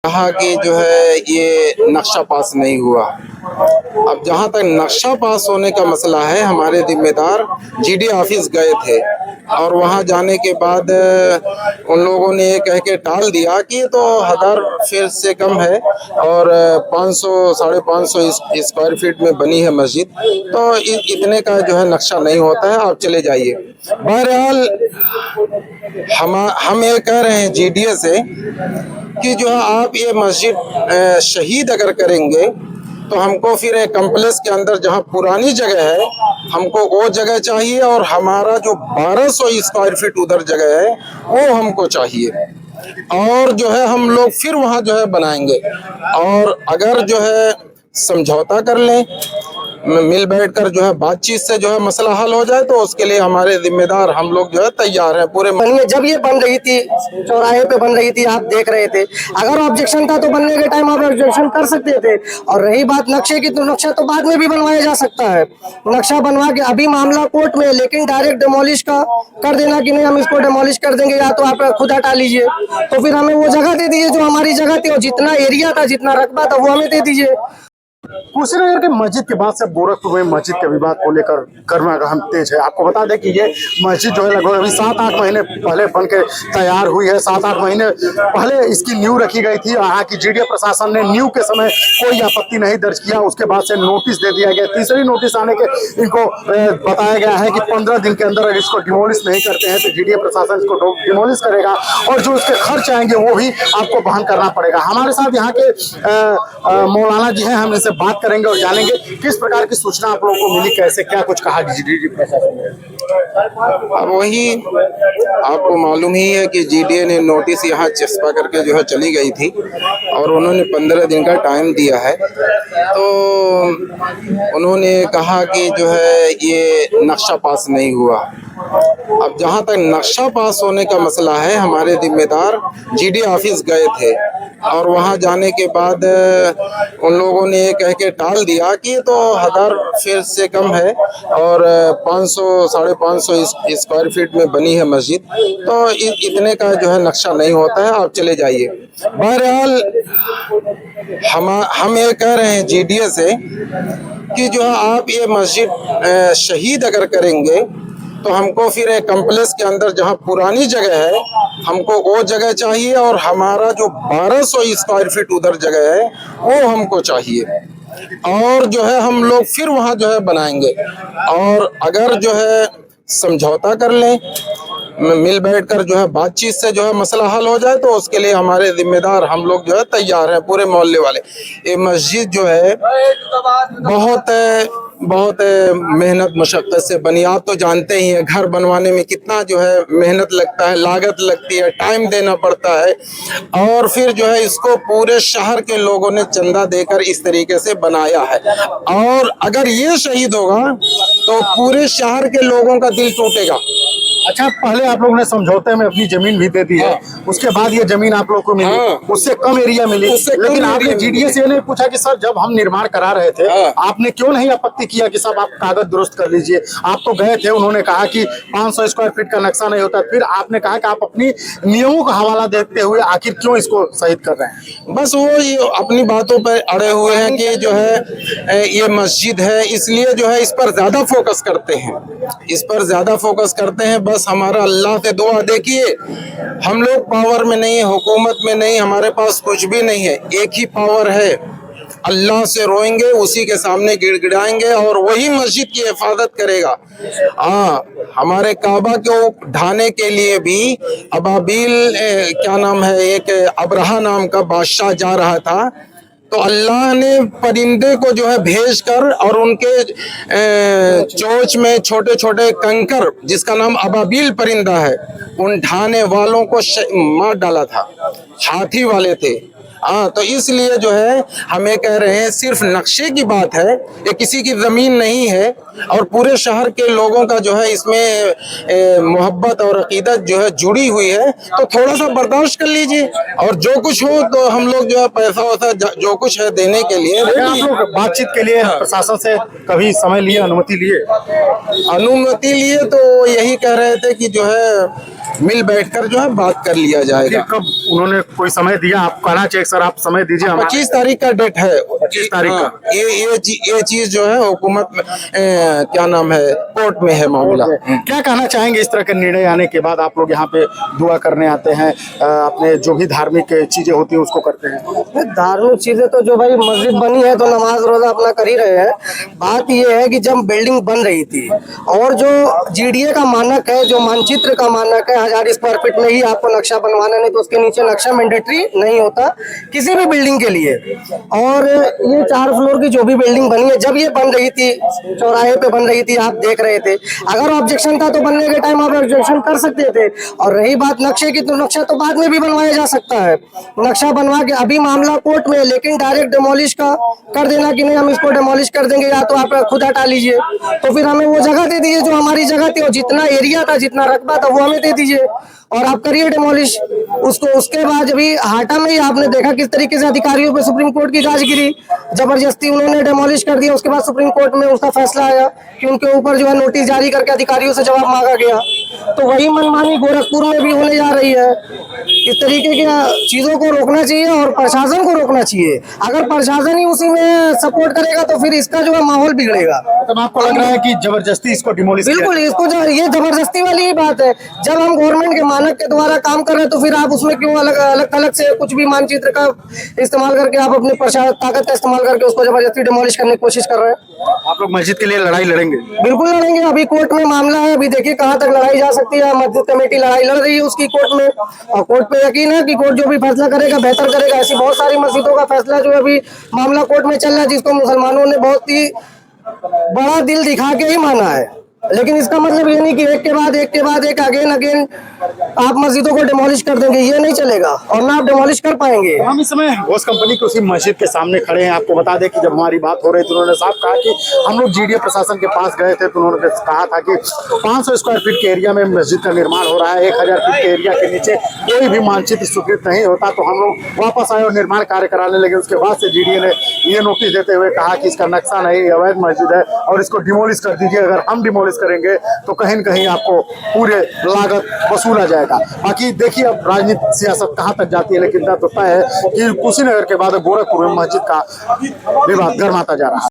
कहा कि जो है ये नक्शा पास नहीं हुआ। अब जहाँ तक नक्शा पास होने का मसला है, हमारे जिम्मेदार जीडी ऑफिस गए थे और वहाँ जाने के बाद उन लोगों ने ये कह के टाल दिया कि ये तो 1000 फीट से कम है और 500 550 स्क्वायर फीट में बनी है मस्जिद, तो इतने का जो है नक्शा नहीं होता है, आप चले जाइए। बहरहाल हम ये कह रहे हैं जीडीए से कि जो है आप ये मस्जिद शहीद अगर करेंगे तो हमको फिर एक कम्प्लेक्स के अंदर जहाँ पुरानी जगह है हमको वो जगह चाहिए और हमारा जो 1200 स्क्वायर फीट उधर जगह है वो हमको चाहिए और जो है हम लोग फिर वहाँ जो है बनाएंगे। और अगर जो है समझौता कर लें, मिल बैठकर जो है बातचीत से जो है मसला हल हो जाए, तो उसके लिए हमारे जिम्मेदार हम लोग जो है तैयार हैं पूरे। जब ये बन रही थी, चौराहे पे बन रही थी, आप देख रहे थे, अगर ऑब्जेक्शन था तो बनने के टाइम आप ऑब्जेक्शन कर सकते थे। और रही बात नक्शे की, तो नक्शा तो बाद में भी बनवाया जा सकता है। नक्शा बनवा के अभी मामला कोर्ट में, लेकिन डायरेक्ट डेमोलिश का कर देना कि नहीं हम इसको डेमोलिश कर देंगे या तो आप खुद हटा लीजिए, तो फिर हमें वो जगह दे दीजिए जो हमारी जगह थी और जितना एरिया था, जितना रकबा था, वो हमें दे दीजिए। कुशीनगर के मस्जिद के बाद से गोरखपुर में मस्जिद के विवाद को लेकर गर्मागर्म तेज है। आपको बता दें कि ये मस्जिद जो है लगभग अभी 7-8 महीने पहले बन के तैयार हुई है। 7-8 महीने पहले इसकी नींव रखी गई थी। यहाँ की जीडीए प्रशासन ने नींव के समय कोई आपत्ति नहीं दर्ज किया, उसके बाद से नोटिस दे दिया गया। तीसरी नोटिस आने के इनको बताया गया है कि 15 दिन के अंदर अगर इसको डिमोलिश नहीं करते हैं तो जीडीए प्रशासन इसको डिमोलिश करेगा और जो उसके खर्च आएंगे वो भी आपको वहन करना पड़ेगा। हमारे साथ यहाँ के मौलाना जी हैं, हम इनसे बात करेंगे और जानेंगे किस प्रकार की सूचना आप लोगों को मिली, कैसे क्या कुछ कहा जीडीए प्रशासन ने। अब वही आपको मालूम ही है कि जीडीए ने नोटिस यहाँ चस्पा करके जो है चली गई थी और उन्होंने 15 दिन का टाइम दिया है। तो उन्होंने कहा कि जो है ये नक्शा पास नहीं हुआ। अब जहाँ तक नक्शा पास होने का मसला है, हमारे जिम्मेदार जीडी ऑफिस गए थे और वहाँ जाने के बाद उन लोगों ने ये कह के टाल दिया कि ये तो 1000 फीट से कम है और 500 550 स्क्वायर फीट में बनी है मस्जिद, तो इतने का जो है नक्शा नहीं होता है, आप चले जाइए। बहरहाल हम ये कह रहे हैं जीडीए से कि जो है आप ये मस्जिद शहीद अगर करेंगे तो हमको फिर एक कम्प्लेक्स के अंदर जहाँ पुरानी जगह है हमको वो जगह चाहिए और हमारा जो 1200 स्क्वायर फीट उधर जगह है वो हमको चाहिए और जो है हम लोग फिर वहाँ जो है बनाएंगे। और अगर जो है समझौता कर लें, मिल बैठकर जो है बातचीत से जो है मसला हल हो जाए, तो उसके लिए हमारे जिम्मेदार हम लोग जो है तैयार हैं पूरे मोहल्ले वाले। ये मस्जिद जो है बहुत मेहनत मशक्क़त से बनी। आप तो जानते ही हैं घर बनवाने में कितना जो है मेहनत लगता है, लागत लगती है, टाइम देना पड़ता है और फिर जो है इसको पूरे शहर के लोगों ने चंदा देकर इस तरीके से बनाया है। और अगर ये शहीद होगा तो पूरे शहर के लोगों का दिल टूटेगा। अच्छा, पहले आप लोगों ने समझौते में अपनी जमीन भी दे दी है, उसके बाद ये जमीन आप लोग को मिली, उससे कम एरिया मिली, लेकिन आपने जीडीए से नहीं पूछा कि सर जब हम निर्माण करा रहे थे आपने क्यों नहीं आपत्ति किया कि साहब आप कागज दुरुस्त कर लीजिए। आप तो गए थे, उन्होंने कहा कि 500 स्क्वायर फीट का नक्शा नहीं होता, फिर आपने कहा कि आप अपनी नियमों का हवाला देते हुए आखिर क्यों इसको शहीद कर रहे हैं। बस वो ये अपनी बातों पर अड़े हुए हैं कि जो है ये मस्जिद है, इसलिए जो है इस पर ज्यादा फोकस करते हैं, इस पर ज्यादा फोकस करते हैं। बस हमारा अल्लाह से दुआ, देखिए हम लोग पावर में नहीं है, हुकूमत में नहीं, हमारे पास कुछ भी नहीं है, एक ही पावर है, अल्लाह से रोएंगे, उसी के सामने गिड़गिड़ाएंगे और वही मस्जिद की हिफाजत करेगा। हाँ, हमारे काबा को ढाने के लिए भी अबाबिल क्या नाम है, एक अबरहा नाम का बादशाह जा रहा था, तो अल्लाह ने परिंदे को जो है भेजकर और उनके चोंच में छोटे छोटे कंकर, जिसका नाम अबाबिल परिंदा है, उन ढाने वालों को मार डाला था, हाथी वाले थे। हाँ, तो इसलिए जो है हमें कह रहे हैं सिर्फ नक्शे की बात है, ये किसी की ज़मीन नहीं है और पूरे शहर के लोगों का जो है इसमें मोहब्बत और अकीदत जो है जुड़ी हुई है, तो थोड़ा सा बर्दाश्त कर लीजिए और जो कुछ हो तो हम लोग जो है पैसा वैसा जो कुछ है देने के लिए। आप लोग बातचीत के लिए प्रशासन से कभी समय लिए, अनुमति लिए? अनुमति लिए तो यही कह रहे थे कि जो है मिल बैठकर जो है बात कर लिया कि जाएगा। कब उन्होंने कोई समय दिया? आप कहना चाहिए सर, आप समय दीजिए हमारे। 25 तारीख का डेट है। 25 तारीख का। हाँ, ये चीज जो है हुकूमत में क्या नाम है, कोर्ट में है मामला। क्या कहना चाहेंगे इस तरह के निर्णय आने के बाद? आप लोग यहाँ पे दुआ करने आते हैं, अपने जो भी धार्मिक चीजें होती है उसको करते हैं। धार्मिक चीजें तो जो भाई मस्जिद बनी है तो नमाज रोजा अपना कर ही रहे हैं। बात यह है कि जब बिल्डिंग बन रही थी और जो जीडीए का मानक है, जो मानचित्र का मानक है 1000 स्क्वायर फीट में ही आपको नक्शा बनवाना, नहीं तो उसके नीचे नक्शा मैंडेटरी नहीं होता किसी भी बिल्डिंग के लिए। और ये 4 फ्लोर की जो भी बिल्डिंग बनी है, जब ये बन रही थी, चौराहे पे बन रही थी, आप देख रहे थे। अगर ऑब्जेक्शन था तो बनने के टाइम आप ऑब्जेक्शन कर सकते थे। और रही बात नक्शे की, तो नक्शा तो बाद में भी बनवाया जा सकता है। नक्शा बनवा के अभी मामला कोर्ट में, लेकिन डायरेक्ट डेमोलिश का कर देना कि नहीं हम इसको डेमोलिश कर देंगे या तो आप खुद हटा लीजिए, तो फिर हमें वो जगह दे दीजिए जो हमारी जगह थी, और जितना एरिया था, जितना रकबा था, वो हमें दे दीजिए और आप करिए डेमोलिश उसको। उसके बाद अभी हाटा में ही आपने देखा किस तरीके से अधिकारियों पे सुप्रीम कोर्ट की गाज गिरी, जबरदस्ती उन्होंने डेमोलिश कर दिया। उसके बाद सुप्रीम कोर्ट में उसका फैसला आया कि उनके ऊपर जो है नोटिस जारी करके अधिकारियों से जवाब मांगा गया। तो वही मनमानी गोरखपुर में भी होने जा रही है। इस तरीके की चीजों को रोकना चाहिए और प्रशासन को रोकना चाहिए। अगर प्रशासन ही उसी में सपोर्ट करेगा तो फिर इसका जो है माहौल बिगड़ेगा। तब आपको लग रहा है कि जबरदस्ती इसको डिमोलिश किया? बिल्कुल, इसको जो ये जबरदस्ती वाली ही बात है। जब हम गवर्नमेंट के मानक के द्वारा काम कर रहे हैं तो फिर आप उसमें क्यों अलग से कुछ भी मानचित्र का इस्तेमाल करके आप अपनी ताकत का इस्तेमाल करके उसको जबरदस्ती डिमोलिश करने की कोशिश कर रहे हैं। आप लोग मस्जिद के लिए लड़ाई लड़ेंगे? बिल्कुल लड़ेंगे। अभी कोर्ट में मामला है, अभी देखिए कहाँ तक लड़ाई जा सकती है। मस्जिद कमेटी लड़ाई लड़ रही है उसकी कोर्ट में, और कोर्ट पे यकीन है कि कोर्ट जो भी फैसला करेगा बेहतर करेगा। ऐसी बहुत सारी मस्जिदों का फैसला जो अभी मामला कोर्ट में चल रहा है, जिसको मुसलमानों ने बहुत ही बड़ा दिल दिखा के ही माना है। लेकिन इसका मतलब ये नहीं कि एक के बाद एक अगेन आप मस्जिदों को डिमोलिश कर देंगे, ये नहीं चलेगा और ना आप डिमोलिश कर पाएंगे। हम इस समय घोष कंपनी की उसी मस्जिद के सामने खड़े हैं। आपको बता दें कि जब हमारी बात हो रही थी, उन्होंने साफ कहा कि हम लोग जीडीए प्रशासन के पास गए थे तो उन्होंने कहा था कि 500 स्क्वायर फीट के एरिया में मस्जिद का निर्माण हो रहा है, 1000 फीट के एरिया के नीचे कोई भी मानचित्र स्वीकृत नहीं होता। तो हम लोग वापस आए और निर्माण कार्य कराने लगे। उसके बाद से जीडीए ने ये नोटिस देते हुए कहा कि इसका नक्शा नहीं, अवैध मस्जिद है और इसको डिमोलिश कर दीजिए। अगर हम डिमोलिश करेंगे तो कहीं न कहीं आपको पूरे लागत वसूला जाएगा। बाकी देखिए अब राजनीति सियासत कहाँ तक जाती है, लेकिन तय है कि कुशीनगर के बाद गोरखपुर में मस्जिद का विवाद गर्माता जा रहा है।